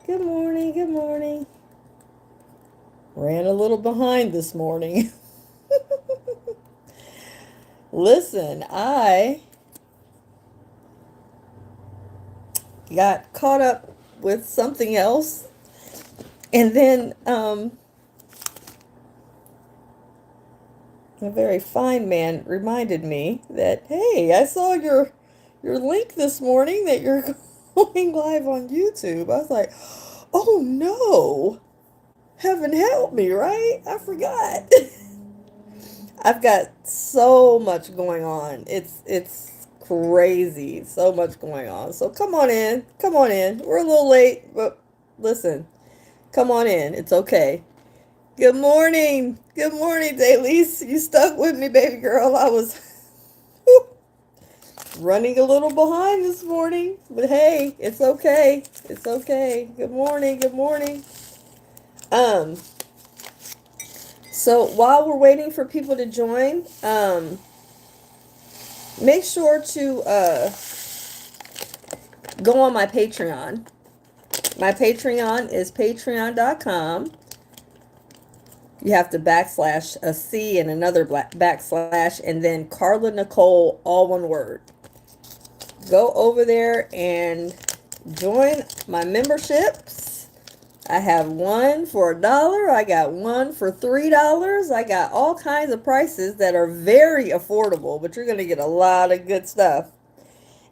Good morning. Good morning. Ran a little behind this morning. Listen, I got caught up with something else, and then a very fine man reminded me that, hey, I saw your link this morning that you're going live on YouTube. I was like, oh no, heaven help me, right? I forgot. I've got so much going on. It's crazy. So much going on. So come on in. Come on in. We're a little late, but listen, come on in. It's okay. Good morning. Good morning, Daylise. You stuck with me, baby girl. I was running a little behind this morning, but hey, it's okay. It's okay. Good morning. Good morning. Um, so while we're waiting for people to join, make sure to go on my Patreon. My Patreon is patreon.com. You have to backslash a C and another backslash and then Carla Nicole, all one word. Go over there and join my memberships. I have one for $1. I got one for $3. I got all kinds of prices that are very affordable, but you're going to get a lot of good stuff.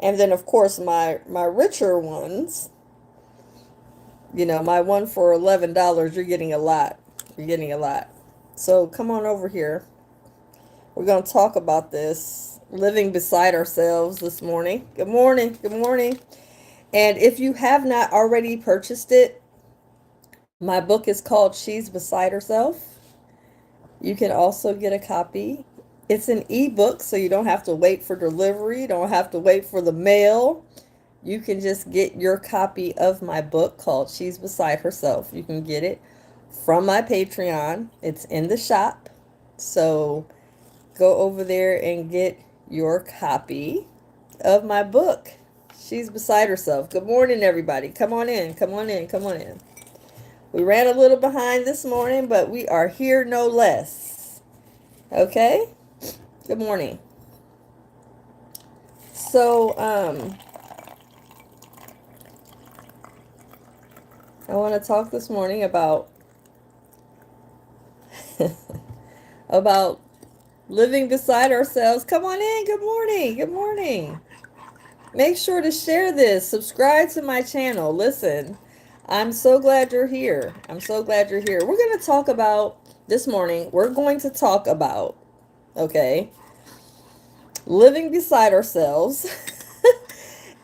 And then, of course, my richer ones. My one for $11, you're getting a lot. You're getting a lot. So come on over here. We're going to talk about this living beside ourselves this morning. Good morning. Good morning. And if you have not already purchased it, my book is called She's Beside Herself. You can also get a copy. It's an ebook, so you don't have to wait for delivery. You don't have to wait for the mail. You can just get your copy of my book called She's Beside Herself. You can get it from my Patreon. It's in the shop. So go over there and get your copy of my book. She's Beside Herself. Good morning, everybody. Come on in. Come on in. Come on in. We ran a little behind this morning, but we are here no less. Okay? Good morning. So, I want to talk this morning about about living beside ourselves. Come on in. Good morning. Good morning. Make sure to share this. Subscribe to my channel. Listen, I'm so glad you're here. I'm so glad you're here. We're going to talk about this morning. We're going to talk about, okay, living beside ourselves.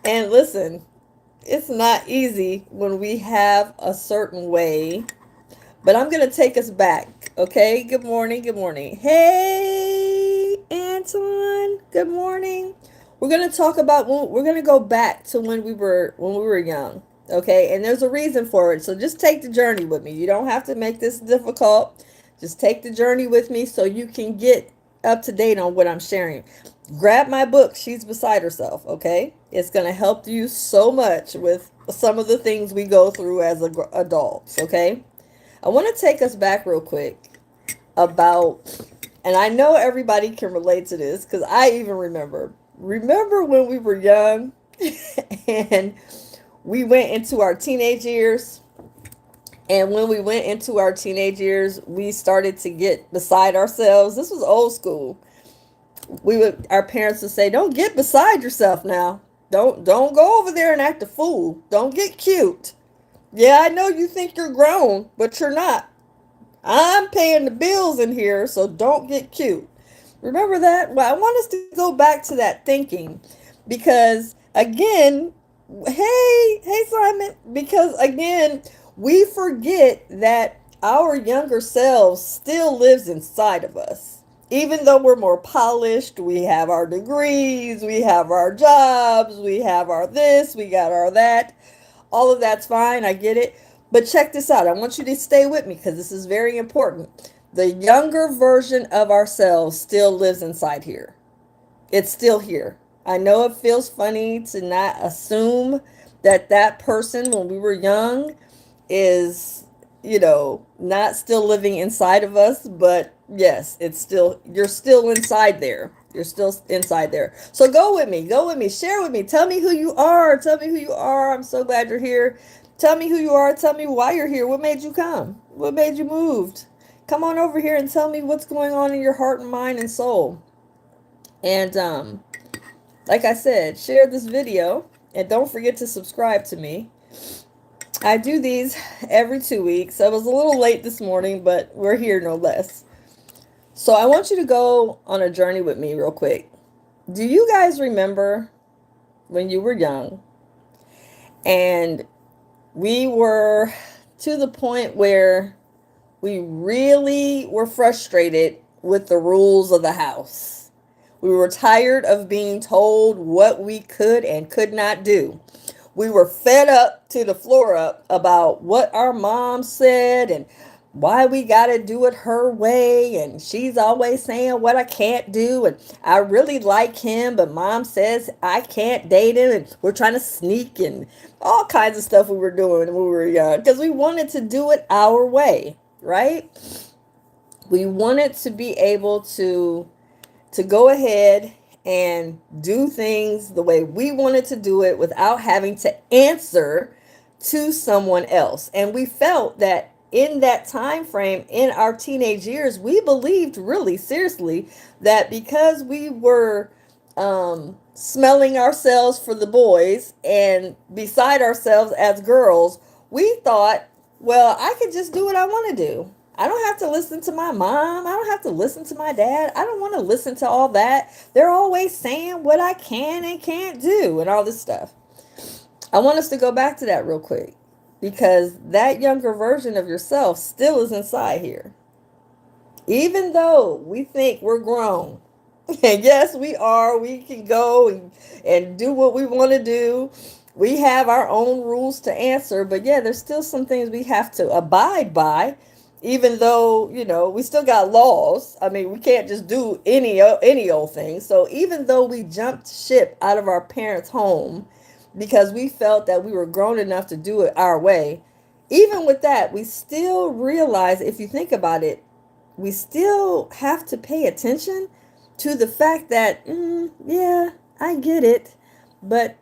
And listen, it's not easy when we have a certain way, but I'm going to take us back. Okay. Good morning. Good morning. Hey, Antoine. Good morning. We're going to talk about, we're going to go back to when we were young. Okay. And there's a reason for it. So just take the journey with me. You don't have to make this difficult. Just take the journey with me so you can get up to date on what I'm sharing. Grab my book, She's Beside Herself. Okay. It's going to help you so much with some of the things we go through as adults. Okay. I want to take us back real quick about, and I know everybody can relate to this because I even remember when we were young and we went into our teenage years. And when we went into our teenage years, we started to get beside ourselves. This was old school. Our parents would say, "Don't get beside yourself now. Don't go over there and act a fool. Don't get cute. Yeah, I know you think you're grown, but you're not. I'm paying the bills in here, so don't get cute." Remember that? Well, I want us to go back to that thinking because, again, hey, Simon, because, again, we forget that our younger selves still lives inside of us. Even though we're more polished, we have our degrees, we have our jobs, we have our this, we got our that. All of that's fine. I get it. But check this out. I want you to stay with me because this is very important. The younger version of ourselves still lives inside here. It's still here. I know it feels funny to not assume that person when we were young is, not still living inside of us, but yes, you're still inside there. You're still inside there. So go with me, share with me. Tell me who you are. Tell me who you are. I'm so glad you're here. Tell me who you are. Tell me why you're here. What made you come? What made you moved? Come on over here and tell me what's going on in your heart and mind and soul. And like I said, share this video and don't forget to subscribe to me. I do these every 2 weeks. I was a little late this morning, but we're here no less. So I want you to go on a journey with me real quick. Do you guys remember when you were young and we were to the point where we really were frustrated with the rules of the house? We were tired of being told what we could and could not do. We were fed up to the floor up about what our mom said and why we got to do it her way. And she's always saying what I can't do. And I really like him, but mom says I can't date him. And we're trying to sneak and all kinds of stuff we were doing when we were young because we wanted to do it our way, right? We wanted to be able to go ahead and do things the way we wanted to do it without having to answer to someone else. And we felt that in that time frame in our teenage years, we believed really seriously that because we were smelling ourselves for the boys and beside ourselves as girls, we thought, well, I could just do what I want to do. I don't have to listen to my mom. I don't have to listen to my dad. I don't want to listen to all that. They're always saying what I can and can't do and all this stuff. I want us to go back to that real quick because that younger version of yourself still is inside here. Even though we think we're grown, and yes, we are, we can go and do what we want to do. We have our own rules to answer, but yeah, there's still some things we have to abide by, even though, we still got laws. I mean, we can't just do any old thing. So even though we jumped ship out of our parents' home because we felt that we were grown enough to do it our way, even with that, we still realize, if you think about it, we still have to pay attention to the fact that, yeah, I get it, but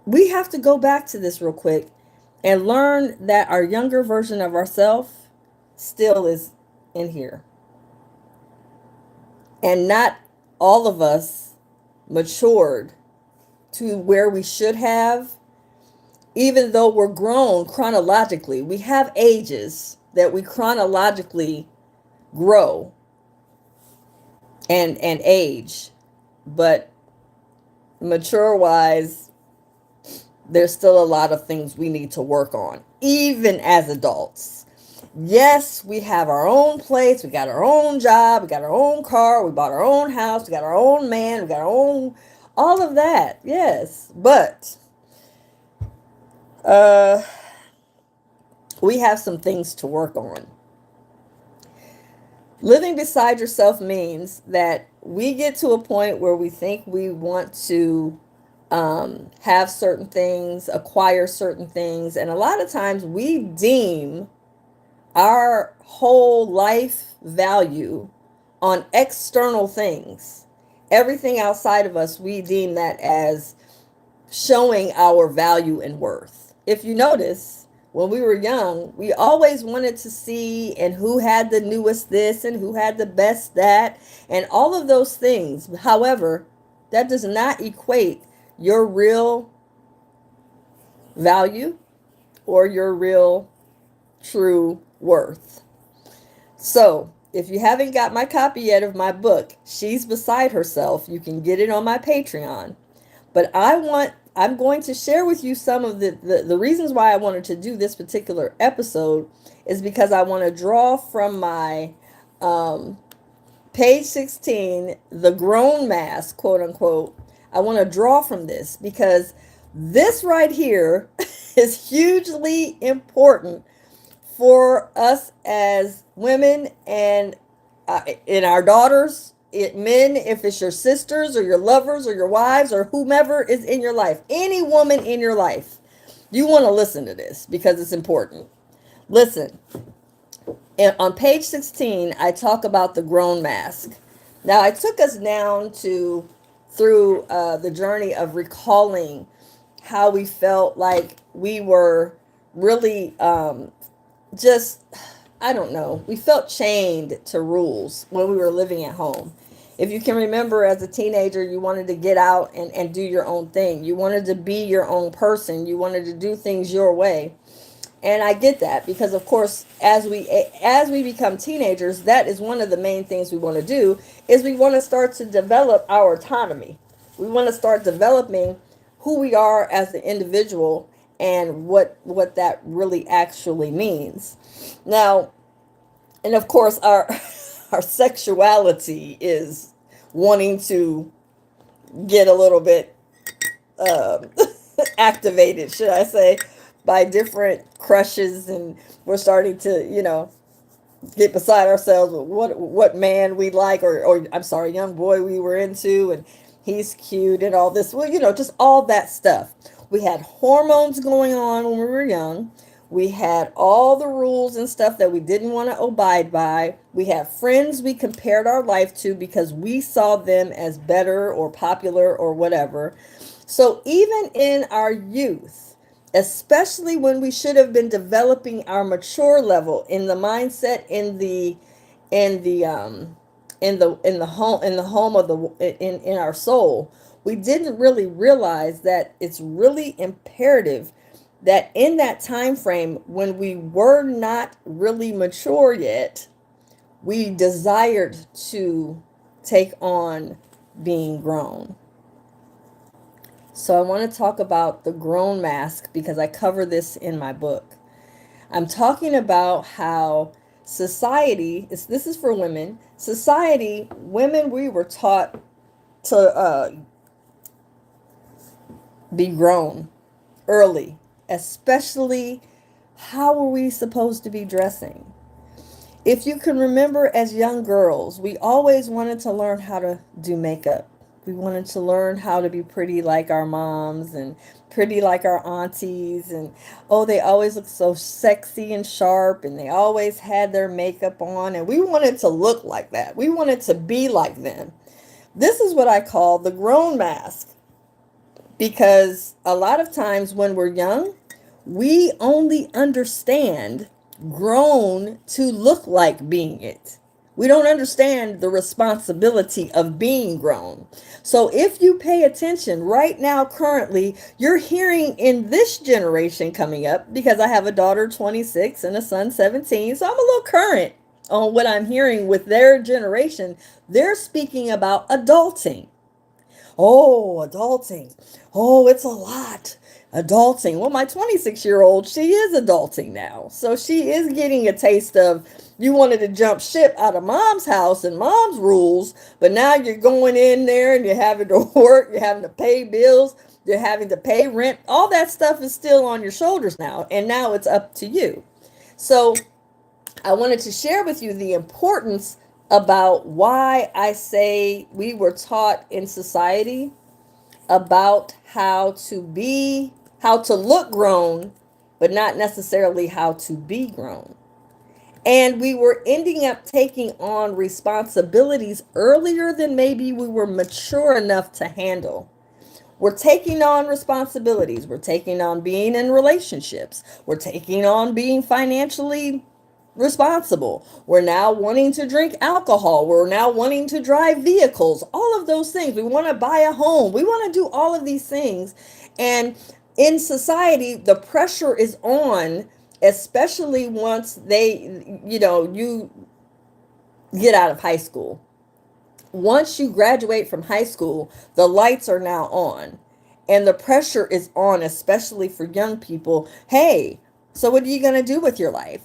we have to go back to this real quick and learn that our younger version of ourselves still is in here. And not all of us matured to where we should have, even though we're grown chronologically. We have ages that we chronologically grow and age, but mature wise, there's still a lot of things we need to work on, even as adults. Yes, we have our own place, we got our own job, we got our own car, we bought our own house, we got our own man, we got our own, all of that, yes, but we have some things to work on. Living beside yourself means that we get to a point where we think we want to have certain things, acquire certain things, and a lot of times we deem our whole life value on external things. Everything outside of us, we deem that as showing our value and worth. If you notice, when we were young, we always wanted to see and who had the newest this and who had the best that and all of those things. However, that does not equate your real value or your real true worth. So, if you haven't got my copy yet of my book, She's Beside Herself, you can get it on my Patreon. But I'm going to share with you some of the reasons why I wanted to do this particular episode is because I want to draw from my page 16, the grown mask, quote unquote. I want to draw from this because this right here is hugely important for us as women and in our daughters, men, if it's your sisters or your lovers or your wives or whomever is in your life, any woman in your life. You want to listen to this because it's important. Listen, and on page 16, I talk about the grown mask. Now, I took us down to through the journey of recalling how we felt like we were really just, I don't know, we felt chained to rules when we were living at home. If you can remember, as a teenager, you wanted to get out and do your own thing. You wanted to be your own person. You wanted to do things your way. And I get that because, of course, as we become teenagers, that is one of the main things we want to do, is we want to start to develop our autonomy. We want to start developing who we are as an individual and what that really actually means. Now, and of course, our our sexuality is wanting to get a little bit um, activated, should I say, by different crushes, and we're starting to, get beside ourselves with what man we like, or I'm sorry, young boy we were into, and he's cute and all this. Well, just all that stuff. We had hormones going on when we were young. We had all the rules and stuff that we didn't want to abide by. We had friends we compared our life to because we saw them as better or popular or whatever. So even in our youth, especially when we should have been developing our mature level in the mindset, in the in the home of the in our soul, we didn't really realize that it's really imperative that in that time frame when we were not really mature yet, we desired to take on being grown. So I want to talk about the grown mask because I cover this in my book. I'm talking about how society, this is for women, society, women, we were taught to be grown early, especially how are we supposed to be dressing? If you can remember, as young girls, we always wanted to learn how to do makeup. We wanted to learn how to be pretty like our moms and pretty like our aunties. And oh, they always looked so sexy and sharp, and they always had their makeup on. And we wanted to look like that. We wanted to be like them. This is what I call the grown mask, because a lot of times when we're young, we only understand grown to look like being it. We don't understand the responsibility of being grown. So if you pay attention right now, currently, you're hearing in this generation coming up, because I have a daughter 26 and a son 17, so I'm a little current on what I'm hearing with their generation. They're speaking about adulting. Oh, adulting. Oh, it's a lot. Adulting. Well, my 26-year-old, she is adulting now. So she is getting a taste of, you wanted to jump ship out of mom's house and mom's rules, but now you're going in there and you're having to work, you're having to pay bills, you're having to pay rent. All that stuff is still on your shoulders now, and now it's up to you. So I wanted to share with you the importance about why I say we were taught in society about how to look grown, but not necessarily how to be grown. And we were ending up taking on responsibilities earlier than maybe we were mature enough to handle. We're taking on responsibilities. We're taking on being in relationships. We're taking on being financially responsible. We're now wanting to drink alcohol. We're now wanting to drive vehicles. All of those things. We want to buy a home. We want to do all of these things. And in society, the pressure is on, especially once you get out of high school. Once you graduate from high school, the lights are now on and the pressure is on, especially for young people. Hey, so what are you going to do with your life?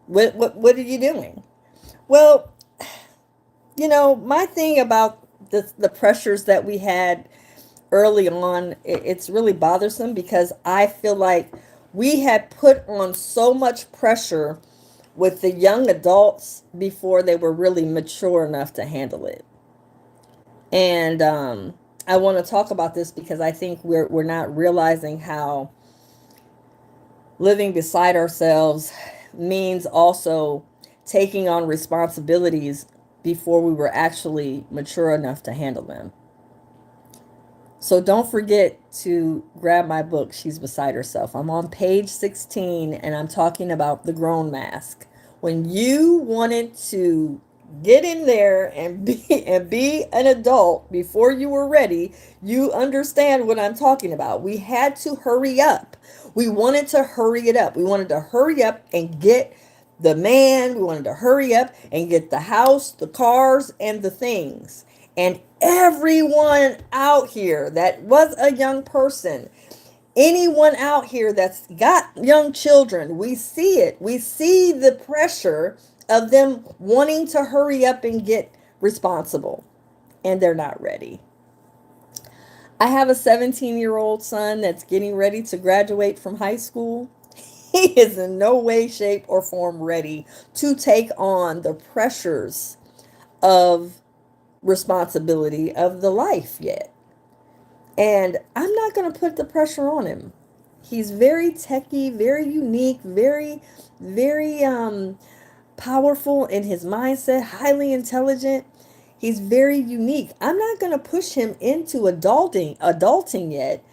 What are you doing? Well, my thing about the pressures that we had early on, it's really bothersome because I feel like we had put on so much pressure with the young adults before they were really mature enough to handle it. And I want to talk about this because I think we're not realizing how Living beside ourselves means also taking on responsibilities before we were actually mature enough to handle them. So don't forget to grab my book, She's Beside Herself. I'm on page 16 and I'm talking about the grown mask. When you wanted to get in there and be an adult before you were ready, you understand what I'm talking about. We had to hurry up. We wanted to hurry it up. We wanted to hurry up and get the man. We wanted to hurry up and get the house, the cars, and the things. And everyone out here that was a young person, anyone out here that's got young children, we see it. We see the pressure of them wanting to hurry up and get responsible, and they're not ready. I have a 17-year-old son that's getting ready to graduate from high school. He is in no way, shape, or form ready to take on the pressures of responsibility of the life yet. And I'm not going to put the pressure on him. He's very techy, very unique, very powerful in his mindset, highly intelligent. He's very unique. I'm not going to push him into adulting yet.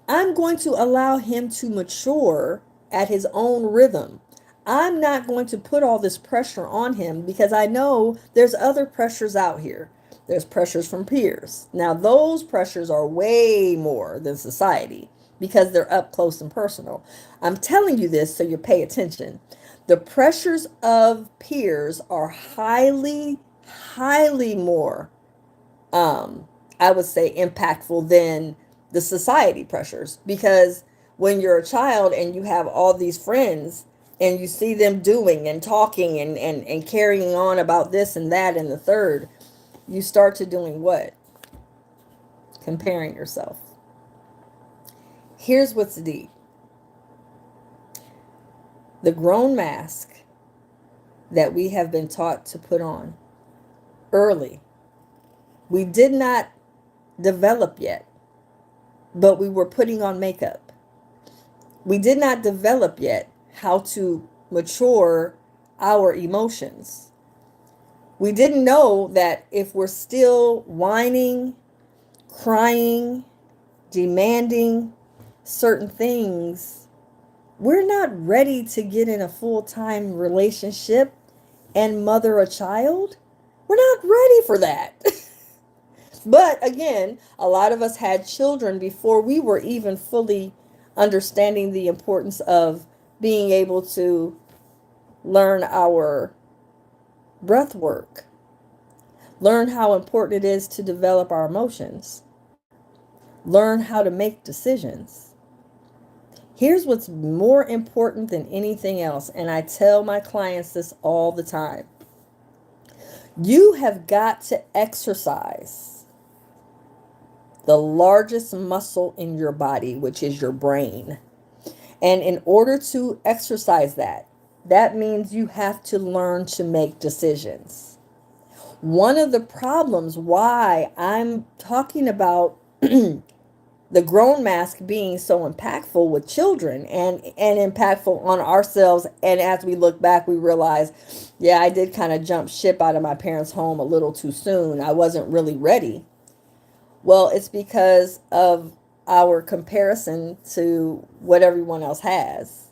I'm going to allow him to mature at his own rhythm. I'm not going to put all this pressure on him because I know there's other pressures out here. There's pressures from peers. Now, those pressures are way more than society because they're up close and personal. I'm telling you this so you pay attention. The pressures of peers are highly more, I would say, impactful than the society pressures. Because when you're a child and you have all these friends and you see them doing and talking and carrying on about this and that and the third, you start to doing what? Comparing yourself. Here's what's deep. The grown mask that we have been taught to put on early, we did not develop yet, but we were putting on makeup. We did not develop yet how to mature our emotions. We didn't know that if we're still whining, crying, demanding certain things, we're not ready to get in a full-time relationship and mother a child. We're not ready for that. But again, a lot of us had children before we were even fully understanding the importance of being able to learn our breath work, learn how important it is to develop our emotions, learn how to make decisions. Here's what's more important than anything else, and I tell my clients this all the time. You have got to exercise the largest muscle in your body, which is your brain. And in order to exercise that, that means you have to learn to make decisions. One of the problems why I'm talking about the grown mask being so impactful with children and impactful on ourselves, and as we look back, we realize, yeah, I did kind of jump ship out of my parents' home a little too soon. I wasn't really ready. Well, it's because of our comparison to what everyone else has.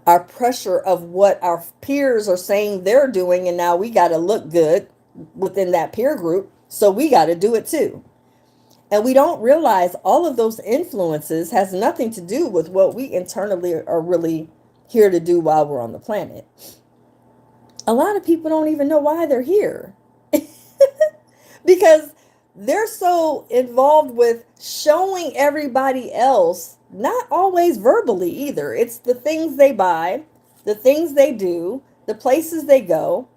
Our pressure of what our peers are saying they're doing, and now we got to look good within that peer group, so we got to do it too. And we don't realize all of those influences has nothing to do with what we internally are really here to do while we're on the planet. A lot of people don't even know why they're here. Because they're so involved with showing everybody else, not always verbally either. It's the things they buy, the things they do, the places they go.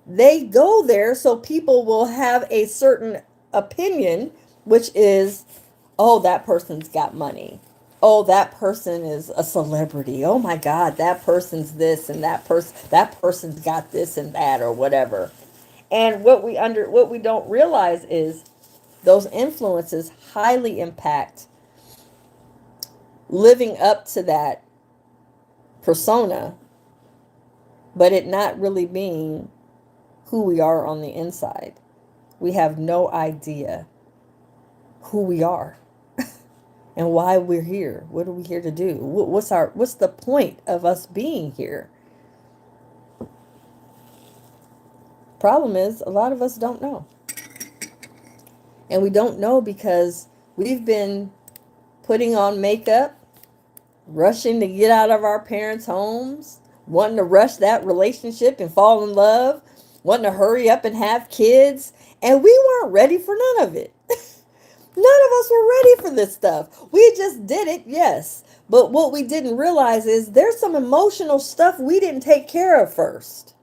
They go there so people will have a certain opinion, which is, oh, that person's got money. Oh, that person is a celebrity. Oh my God, that person's this and that person's got this and that or whatever. And what we don't realize is those influences highly impact living up to that persona, but it not really being who we are on the inside. We have no idea who we are and why we're here. What are we here to do? What's the point of us being here? Problem is, a lot of us don't know. And we don't know because we've been putting on makeup, rushing to get out of our parents' homes, wanting to rush that relationship and fall in love, wanting to hurry up and have kids, and we weren't ready for none of it. None of us were ready for this stuff. We just did it, yes. But what we didn't realize is there's some emotional stuff we didn't take care of first.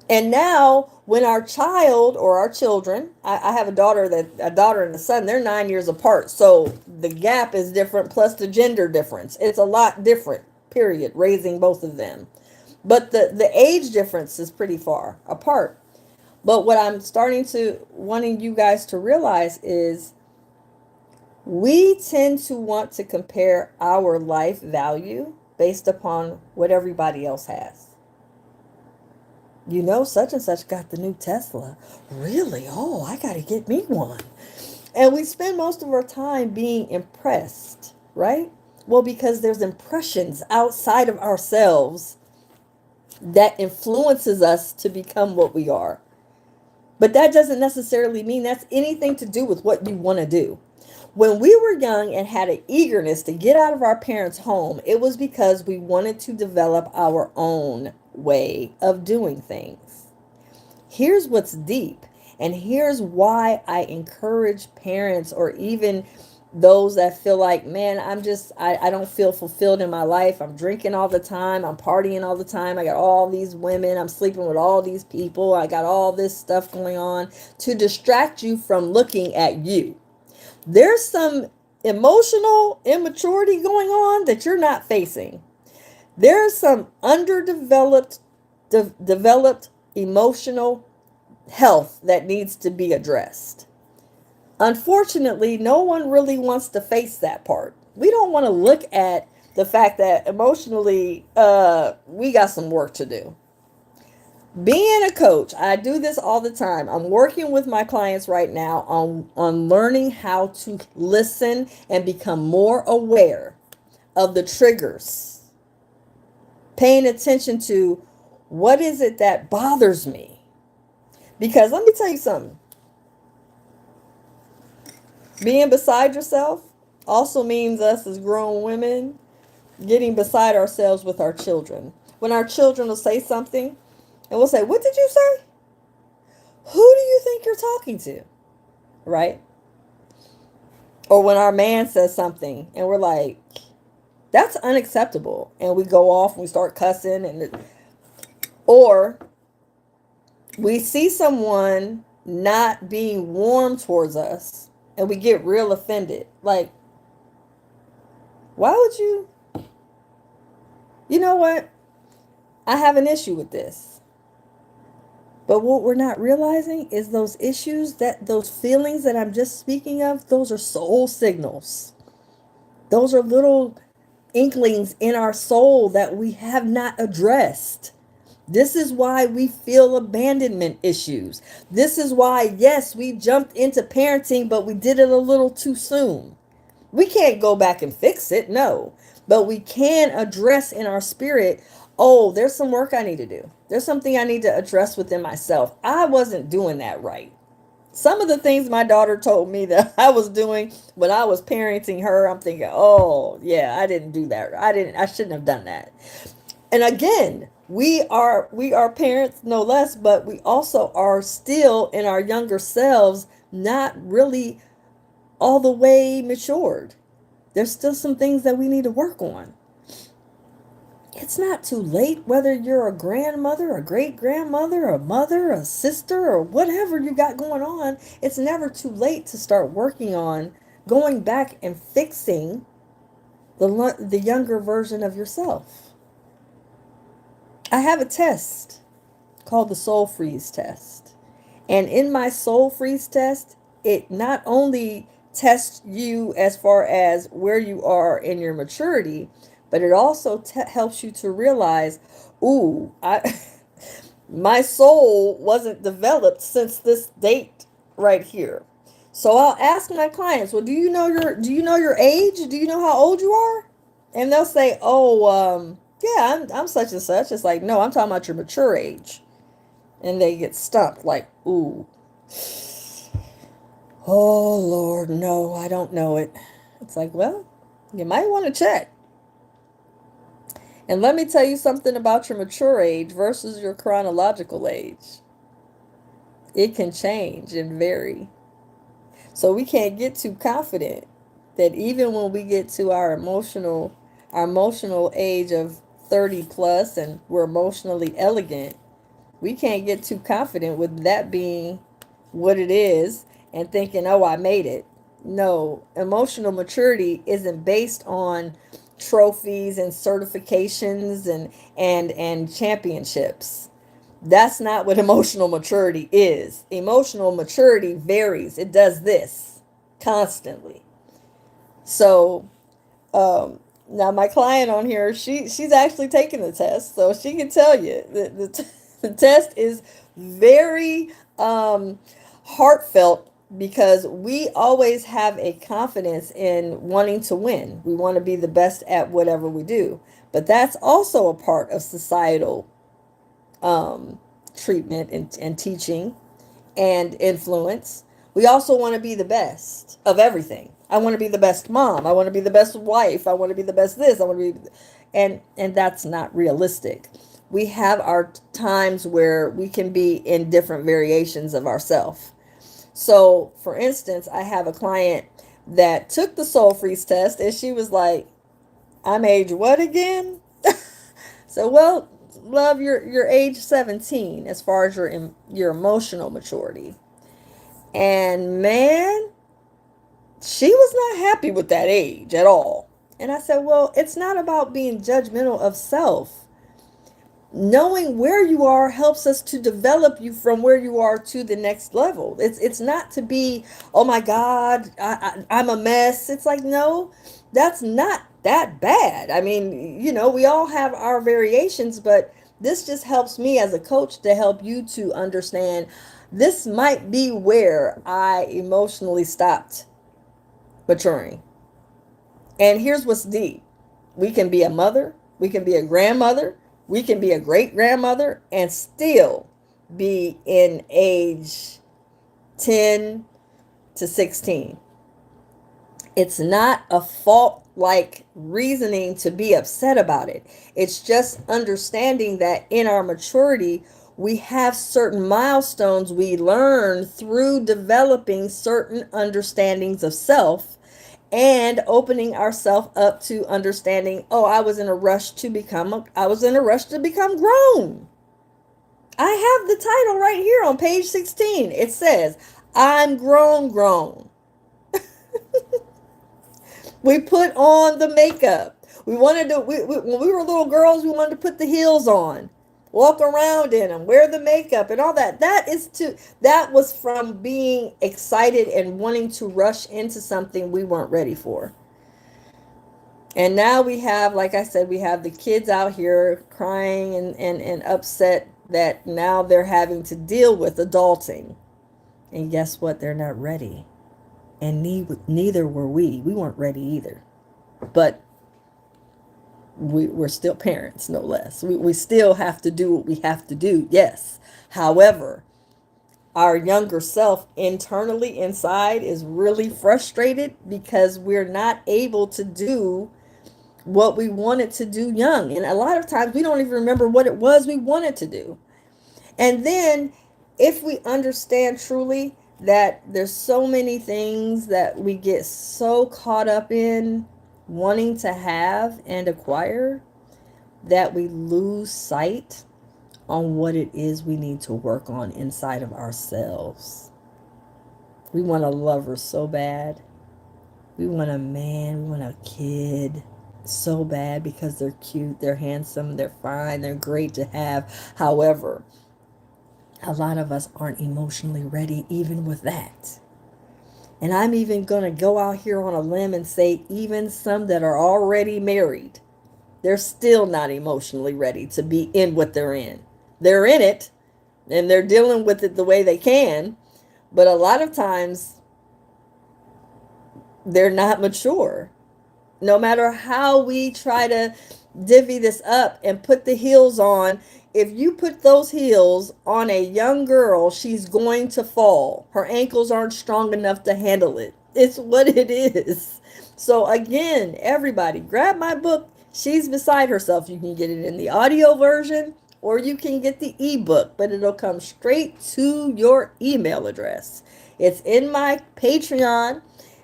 And now when our child or our children, I have a daughter and a son, they're 9 years apart. So the gap is different plus the gender difference. It's a lot different, period, raising both of them. But the age difference is pretty far apart. But what I'm wanting you guys to realize is we tend to want to compare our life value based upon what everybody else has. You know, such and such got the new Tesla. Really? Oh, I got to get me one. And we spend most of our time being impressed, right? Well, because there's impressions outside of ourselves that influences us to become what we are. But that doesn't necessarily mean that's anything to do with what you want to do. When we were young and had an eagerness to get out of our parents' home, it was because we wanted to develop our own way of doing things. Here's what's deep, and here's why I encourage parents or even those that feel like, man, I don't feel fulfilled in my life. I'm drinking all the time. I'm partying all the time. I got all these women. I'm sleeping with all these people. I got all this stuff going on to distract you from looking at you. There's some emotional immaturity going on that you're not facing. There's some underdeveloped, developed emotional health that needs to be addressed. Unfortunately, no one really wants to face that part. We don't want to look at the fact that emotionally, we got some work to do. Being a coach, I do this all the time. I'm working with my clients right now on learning how to listen and become more aware of the triggers. Paying attention to what is it that bothers me. Because let me tell you something. Being beside yourself also means us as grown women getting beside ourselves with our children. When our children will say something, and we'll say, "What did you say? Who do you think you're talking to?" Right? Or when our man says something and we're like, "That's unacceptable." And we go off and we start cussing or we see someone not being warm towards us and we get real offended. Like, why would you? You know what? I have an issue with this. But what we're not realizing is those issues, those feelings that I'm just speaking of, those are soul signals. Those are little inklings in our soul that we have not addressed. This is why we feel abandonment issues. This is why, yes, we jumped into parenting, but we did it a little too soon. We can't go back and fix it, no. But we can address in our spirit, oh, there's some work I need to do. There's something I need to address within myself. I wasn't doing that right. Some of the things my daughter told me that I was doing when I was parenting her, I'm thinking, oh, yeah, I didn't do that. I shouldn't have done that. And again, we are parents no less, but we also are still in our younger selves, not really all the way matured. There's still some things that we need to work on. It's not too late, whether you're a grandmother, a great grandmother, a mother, a sister, or whatever you got going on. It's never too late to start working on going back and fixing the younger version of yourself. I have a test called the Soul Freeze test. And in my Soul Freeze test, it not only tests you as far as where you are in your maturity, but it also helps you to realize, ooh, my soul wasn't developed since this date right here. So I'll ask my clients, well, do you know your age? Do you know how old you are? And they'll say, oh, yeah, I'm such and such. It's like, no, I'm talking about your mature age. And they get stumped, like, ooh, oh Lord, no, I don't know it. It's like, well, you might want to check. And let me tell you something about your mature age versus your chronological age. It can change and vary. So we can't get too confident that even when we get to our emotional age of 30 plus and we're emotionally elegant, we can't get too confident with that being what it is and thinking, oh, I made it. No, emotional maturity isn't based on trophies and certifications and championships. That's not what emotional maturity is. Emotional maturity varies. It does this constantly. So, now my client on here, she's actually taken the test, so she can tell you the test is very heartfelt because we always have a confidence in wanting to win. We want to be the best at whatever we do, but that's also a part of societal treatment and teaching and influence. We also want to be the best of everything. I want to be the best mom. I want to be the best wife. I want to be the best this. I want to be, and that's not realistic. We have our times where we can be in different variations of ourselves. So, for instance, I have a client that took the Soul Freeze test and she was like, I'm age what again? So, well, love, your age 17 as far as your emotional maturity. And man, she was not happy with that age at all. And I said, well, it's not about being judgmental of self. Knowing where you are helps us to develop you from where you are to the next level. It's not to be, oh my God, I'm a mess. It's like, no, that's not that bad. I mean, we all have our variations, but this just helps me as a coach to help you to understand this might be where I emotionally stopped maturing. And here's what's deep. We can be a mother, we can be a grandmother, we can be a great grandmother and still be in age 10 to 16. It's not a fault like reasoning to be upset about it. It's just understanding that in our maturity, we have certain milestones we learn through developing certain understandings of self and opening ourselves up to understanding, oh, I was in a rush to become grown. I have the title right here on page 16. It says, I'm grown. We put on the makeup. We wanted to, when we were little girls, we wanted to put the heels on, walk around in them, wear the makeup and all that. That was from being excited and wanting to rush into something we weren't ready for. And now we have, like I said, we have the kids out here crying and upset that now they're having to deal with adulting. And guess what? They're not ready. And neither were we. We weren't ready either. But we're still parents, no less. We still have to do what we have to do, yes. However, our younger self internally inside is really frustrated because we're not able to do what we wanted to do young. And a lot of times we don't even remember what it was we wanted to do. And then if we understand truly that there's so many things that we get so caught up in wanting to have and acquire that we lose sight on what it is we need to work on inside of ourselves. We want a lover so bad. We want a man, we want a kid so bad because they're cute, they're handsome, they're fine, they're great to have. However, a lot of us aren't emotionally ready even with that. And I'm even going to go out here on a limb and say even some that are already married They're still not emotionally ready to be in what they're in. They're in it and they're dealing with it the way they can, but a lot of times they're not mature. No matter how we try to divvy this up and put the heels on, if you put those heels on a young girl, she's going to fall. Her ankles aren't strong enough to handle it. It's what it is. So, again, everybody, grab my book, She's Beside Herself. You can get it in the audio version or you can get the ebook, but it'll come straight to your email address. It's in my Patreon.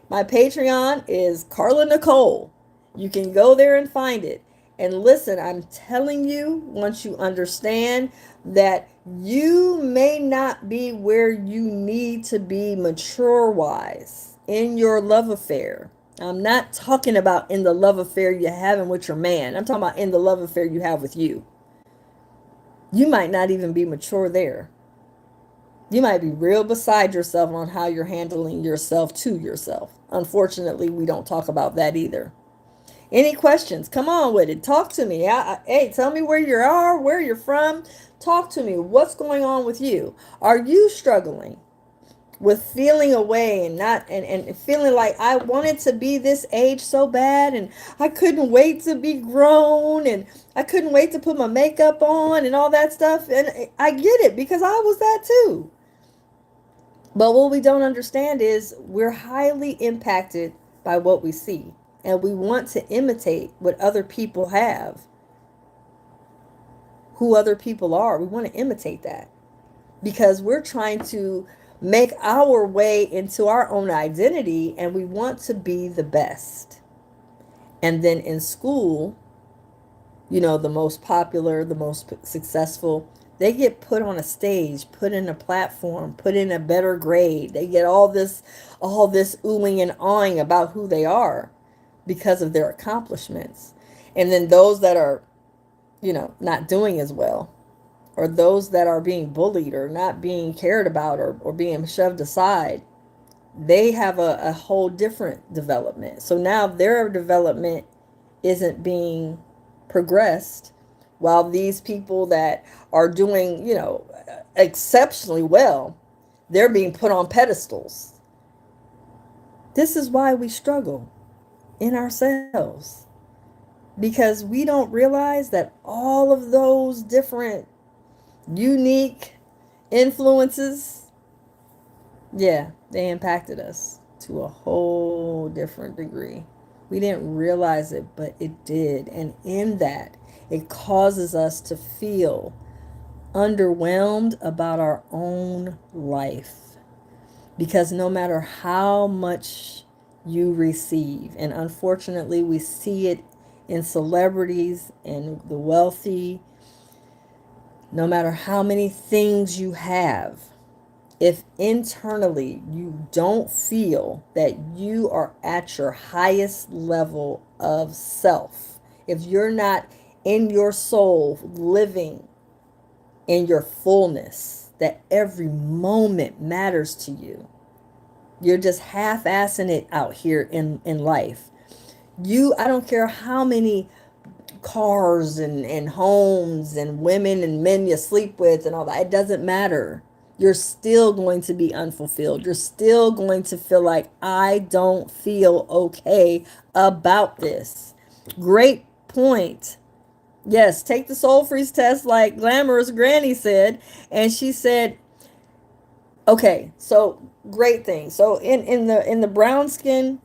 My Patreon is Carla Nicole. You can go there and find it. And listen, I'm telling you, once you understand that you may not be where you need to be mature wise in your love affair. I'm not talking about in the love affair you're having with your man. I'm talking about in the love affair you have with you. You might not even be mature there. You might be real beside yourself on how you're handling yourself to yourself. Unfortunately, we don't talk about that either. Any questions? Come on with it. Talk to me. Hey, tell me where you are, where you're from. Talk to me. What's going on with you? Are you struggling with feeling away and not and feeling like I wanted to be this age so bad and I couldn't wait to be grown and I couldn't wait to put my makeup on and all that stuff? And I get it because I was that too. But what we don't understand is we're highly impacted by what we see. And we want to imitate what other people have, who other people are. We want to imitate that because we're trying to make our way into our own identity and we want to be the best. And then in school, the most popular, the most successful, they get put on a stage, put in a platform, put in a better grade. They get all this oohing and awing about who they are because of their accomplishments. And then those that are, not doing as well, or those that are being bullied or not being cared about or being shoved aside, they have a whole different development. So now their development isn't being progressed while these people that are doing, exceptionally well, they're being put on pedestals. This is why we struggle in ourselves because we don't realize that all of those different unique influences, yeah, they impacted us to a whole different degree. We didn't realize it, but it did. And in that, it causes us to feel underwhelmed about our own life. Because no matter how much you receive, and unfortunately, we see it in celebrities and the wealthy, no matter how many things you have, if internally you don't feel that you are at your highest level of self, if you're not in your soul living in your fullness, that every moment matters to you, you're just half-assing it out here in life. I don't care how many cars and homes and women and men you sleep with and all that, it doesn't matter. You're still going to be unfulfilled. You're still going to feel like I don't feel okay about this. Great point. Yes, take the soul freeze test like Glamorous Granny said. And she said, okay, so great thing. So in the brown skin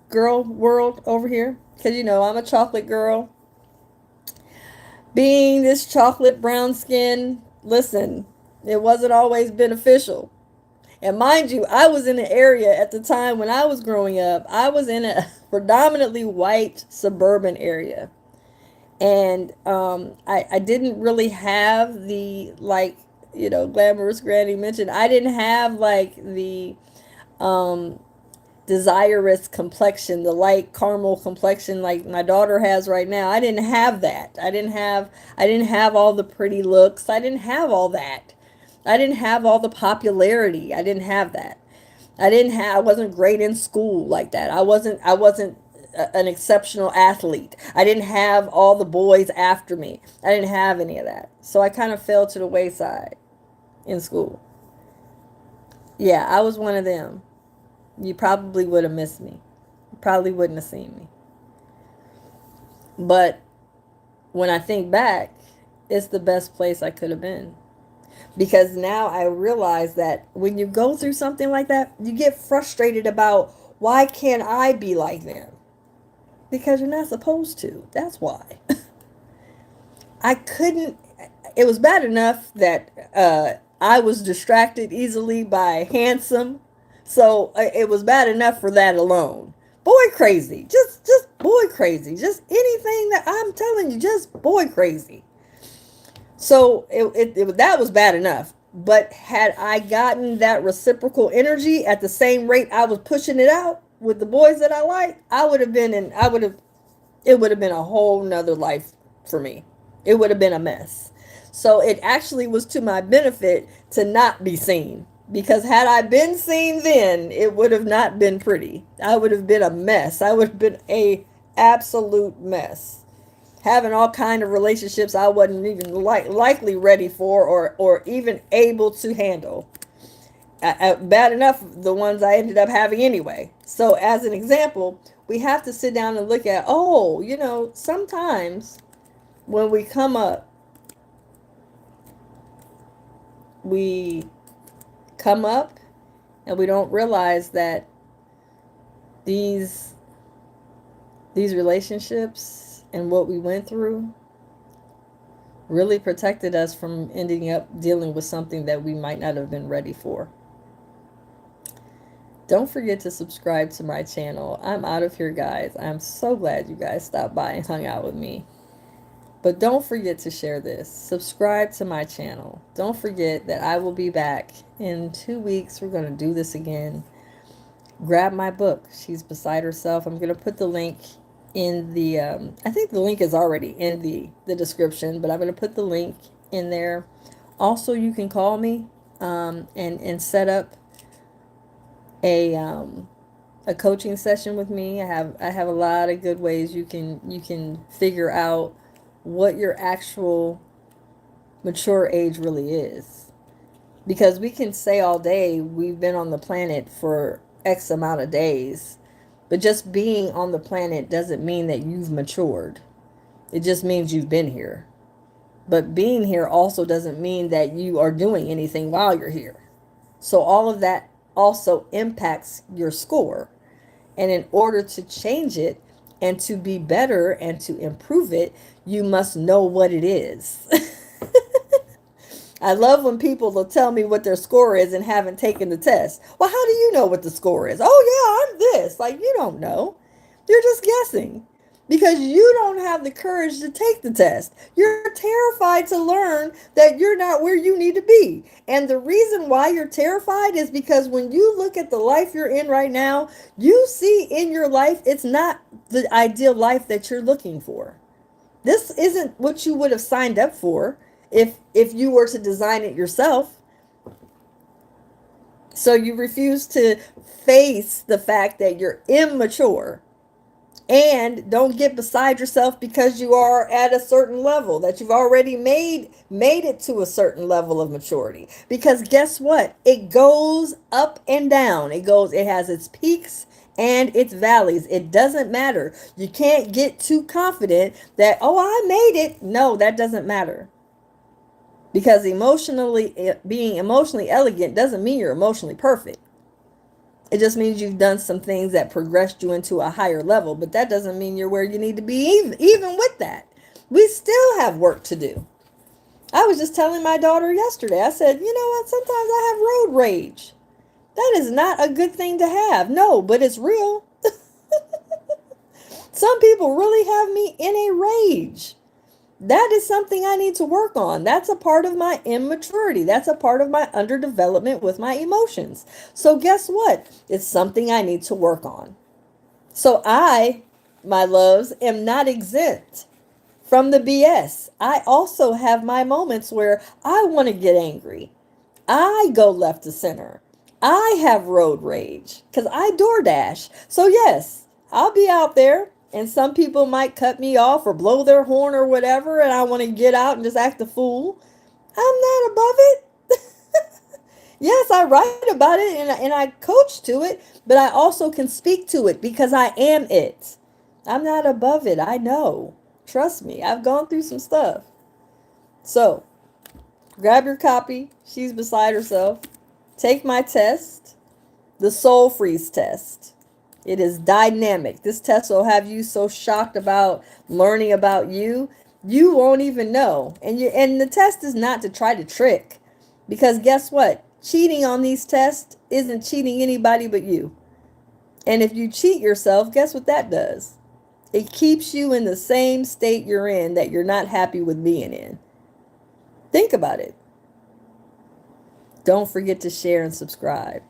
girl world over here, because I'm a chocolate girl. Being this chocolate brown skin, listen, it wasn't always beneficial. And mind you, I was in an area at the time when I was growing up, I was in a predominantly white suburban area. And I didn't really have the, like, Glamorous Granny mentioned, I didn't have like the um, desirous complexion, the light caramel complexion like my daughter has right now. I didn't have that. I didn't have all the pretty looks. I didn't have all that. I didn't have all the popularity. I didn't have that. I wasn't great in school like that. I wasn't an exceptional athlete. I didn't have all the boys after me. I didn't have any of that. So I kind of fell to the wayside in school. Yeah, I was one of them. You probably would have missed me. You probably wouldn't have seen me. But when I think back, it's the best place I could have been. Because now I realize that when you go through something like that, you get frustrated about why can't I be like them? Because you're not supposed to. That's why. I couldn't. It was bad enough that I was distracted easily by handsome, so it was bad enough for that alone. Boy crazy, just boy crazy, just anything that I'm telling you, just boy crazy. So that was bad enough. But had I gotten that reciprocal energy at the same rate I was pushing it out with the boys that I like, I would have been in. I would have. It would have been a whole nother life for me. It would have been a mess. So it actually was to my benefit to not be seen. Because had I been seen then, it would have not been pretty. I would have been a mess. I would have been a absolute mess. Having all kind of relationships I wasn't even likely ready for or even able to handle. Bad enough the ones I ended up having anyway. So as an example, we have to sit down and look at, oh, sometimes when we come up, we come up and we don't realize that these relationships and what we went through really protected us from ending up dealing with something that we might not have been ready for. Don't forget to subscribe to my channel. I'm out of here, guys. I'm so glad you guys stopped by and hung out with me. But don't forget to share this. Subscribe to my channel. Don't forget that I will be back in 2 weeks. We're going to do this again. Grab my book. She's Beside Herself. I'm going to put the link in the, I think the link is already in the description, but I'm going to put the link in there. Also, you can call me and set up a coaching session with me. I have a lot of good ways you can figure out what your actual mature age really is. Because we can say all day we've been on the planet for X amount of days, but just being on the planet doesn't mean that you've matured. It just means you've been here. But being here also doesn't mean that you are doing anything while you're here. So all of that also impacts your score. And in order to change it and to be better and to improve it, you must know what it is. I love when people will tell me what their score is and haven't taken the test. Well, how do you know what the score is? Oh, yeah, I'm this. Like, you don't know. You're just guessing because you don't have the courage to take the test. You're terrified to learn that you're not where you need to be. And the reason why you're terrified is because when you look at the life you're in right now, you see in your life it's not the ideal life that you're looking for. This isn't what you would have signed up for if you were to design it yourself. So you refuse to face the fact that you're immature. And don't get beside yourself because you are at a certain level, that you've already made it to a certain level of maturity. Because guess what? It goes up and down. It has its peaks and its valleys. It doesn't matter. You can't get too confident that, oh, I made it. No, that doesn't matter. Because being emotionally elegant doesn't mean you're emotionally perfect. It just means you've done some things that progressed you into a higher level, but that doesn't mean you're where you need to be even with that. We still have work to do. I was just telling my daughter yesterday, I said, you know what, sometimes I have road rage. That is not a good thing to have. No, but it's real. Some people really have me in a rage. That is something I need to work on. That's a part of my immaturity. That's a part of my underdevelopment with my emotions. So guess what? It's something I need to work on. So I, my loves, am not exempt from the BS. I also have my moments where I want to get angry. I go left to center. I have road rage because I DoorDash. So yes, I'll be out there, and some people might cut me off or blow their horn or whatever, and I want to get out and just act a fool. I'm not above it. Yes, I write about it and I coach to it, but I also can speak to it because I am it. I'm not above it. I know. Trust me, I've gone through some stuff. So, grab your copy. She's beside herself. Take my test, the Soul Freeze test. It is dynamic. This test will have you so shocked about learning about you, you won't even know. And the test is not to try to trick, because guess what? Cheating on these tests isn't cheating anybody but you. And if you cheat yourself, guess what that does? It keeps you in the same state you're in that you're not happy with being in. Think about it. Don't forget to share and subscribe.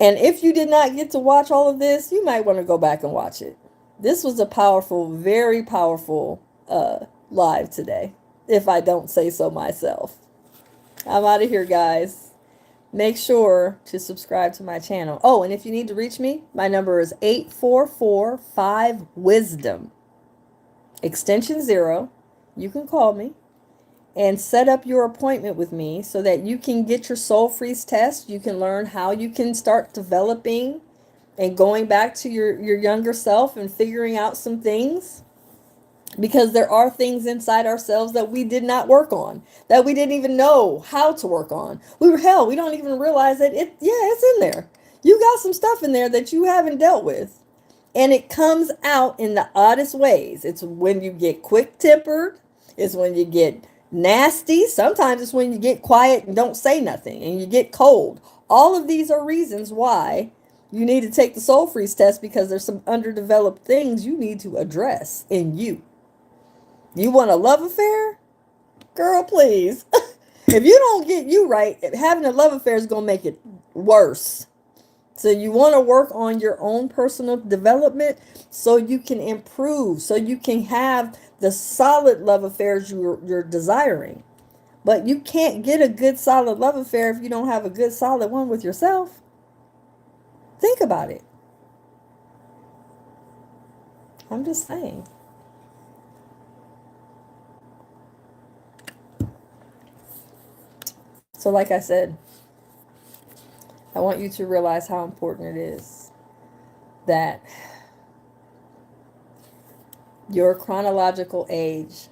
And if you did not get to watch all of this, you might want to go back and watch it. This was a powerful, very powerful live today, if I don't say so myself. I'm out of here, guys. Make sure to subscribe to my channel. Oh, and if you need to reach me, my number is 8445-WISDOM, extension 0. You can call me and set up your appointment with me so that you can get your Soul Freeze test. You can learn how you can start developing and going back to your younger self and figuring out some things, because there are things inside ourselves that we did not work on, that we didn't even know how to work on. We don't even realize that it's in there. You got some stuff in there that you haven't dealt with, and it comes out in the oddest ways. It's when you get quick tempered. It's when you get nasty. Sometimes it's when you get quiet and don't say nothing and you get cold. All of these are reasons why you need to take the Soul Freeze test, because there's some underdeveloped things you need to address in you. You want a love affair? Girl, please. If you don't get you right, having a love affair is going to make it worse. So you want to work on your own personal development so you can improve, so you can have the solid love affairs you're desiring. But you can't get a good solid love affair if you don't have a good solid one with yourself. Think about it. I'm just saying. So like I said, I want you to realize how important it is that your chronological age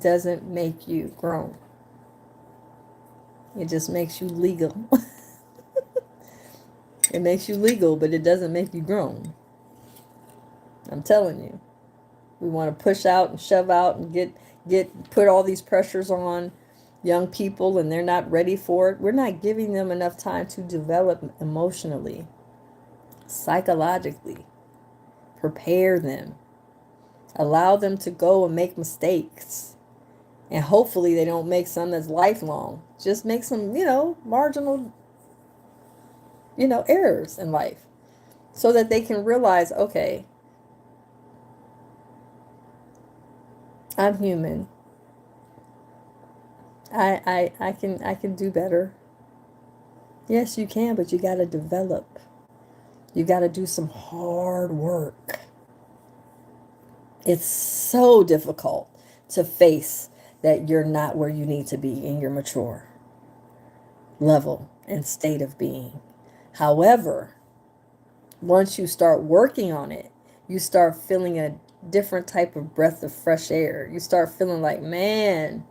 doesn't make you grown. It just makes you legal. It makes you legal, but it doesn't make you grown. I'm telling you. We want to push out and shove out and put all these pressures on young people, and they're not ready for it. We're not giving them enough time to develop emotionally, psychologically. Prepare them. Allow them to go and make mistakes. And hopefully they don't make some that's lifelong. Just make some, marginal, errors in life, so that they can realize, okay, I'm human. I can do better. Yes, you can, but you got to develop. You got to do some hard work. It's so difficult to face that you're not where you need to be in your mature level and state of being. However, once you start working on it, you start feeling a different type of breath of fresh air. You start feeling like, man,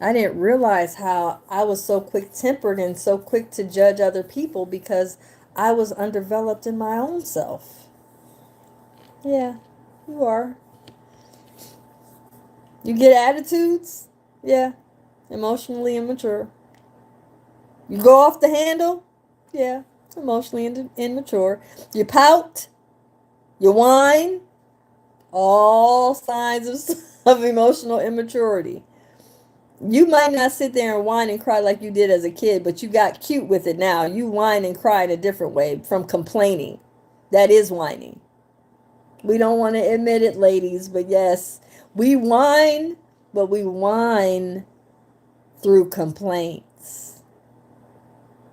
I didn't realize how I was so quick-tempered and so quick to judge other people because I was undeveloped in my own self. Yeah, you are. You get attitudes? Yeah, emotionally immature. You go off the handle? Yeah, emotionally immature. You pout? You whine? All signs of emotional immaturity. You might not sit there and whine and cry like you did as a kid, but you got cute with it now. You whine and cry in a different way from complaining. That is whining. We don't want to admit it, ladies, but yes, we whine, but we whine through complaints.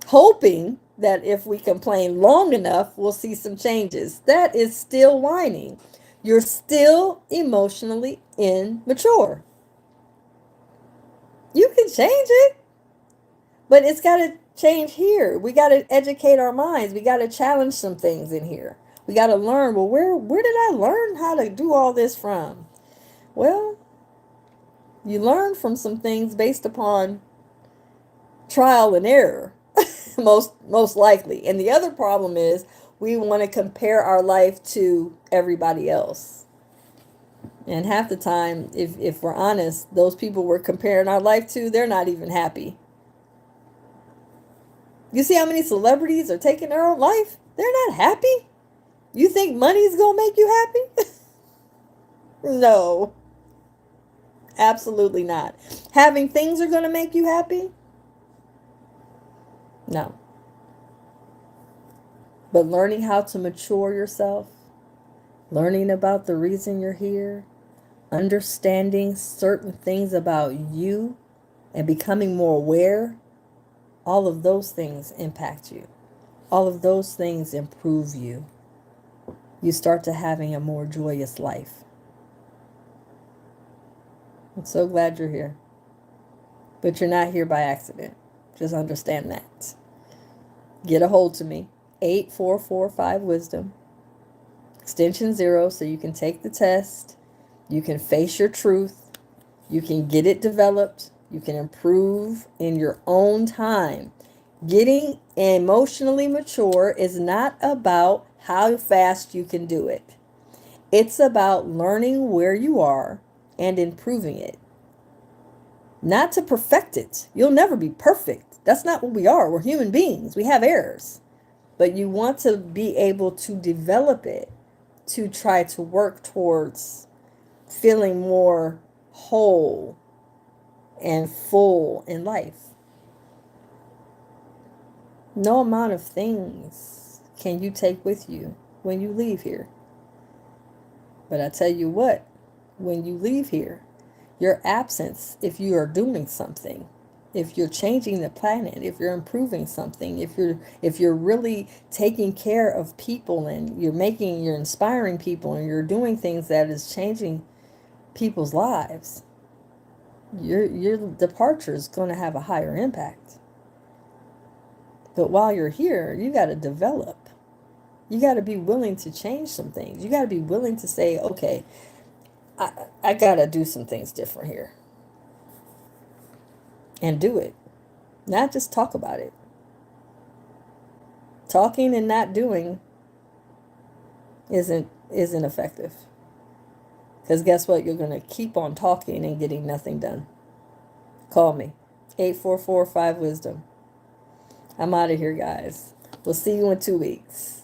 Hoping that if we complain long enough, we'll see some changes. That is still whining. You're still emotionally immature. You can change it, but it's got to change here. We got to educate our minds. We got to challenge some things in here. We got to learn, well, where did I learn how to do all this from? Well, you learn from some things based upon trial and error, most likely. And the other problem is we want to compare our life to everybody else. And half the time, if we're honest, those people we're comparing our life to, they're not even happy. You see how many celebrities are taking their own life? They're not happy. You think money's going to make you happy? No, absolutely not. Having things are going to make you happy? No. But learning how to mature yourself, learning about the reason you're here, understanding certain things about you, and becoming more aware, all of those things impact you. All of those things improve you. You start to having a more joyous life. I'm so glad you're here. But you're not here by accident. Just understand that. Get a hold to me. 8445 Wisdom. Extension 0, so you can take the test. You can face your truth. You can get it developed. You can improve in your own time. Getting emotionally mature is not about how fast you can do it. It's about learning where you are and improving it. Not to perfect it. You'll never be perfect. That's not what we are. We're human beings. We have errors. But you want to be able to develop it to try to work towards feeling more whole and full in life. No amount of things can you take with you when you leave here. But I tell you what, when you leave here, your absence, if you are doing something, if you're changing the planet, if you're improving something, if you're really taking care of people and you're inspiring people and you're doing things that is changing people's lives, your departure is going to have a higher impact. But while you're here, you got to develop. You got to be willing to change some things. You got to be willing to say, okay, I got to do some things different here. And do it. Not just talk about it. Talking and not doing isn't effective. Because guess what? You're going to keep on talking and getting nothing done. Call me. 8445 Wisdom. I'm out of here, guys. We'll see you in 2 weeks.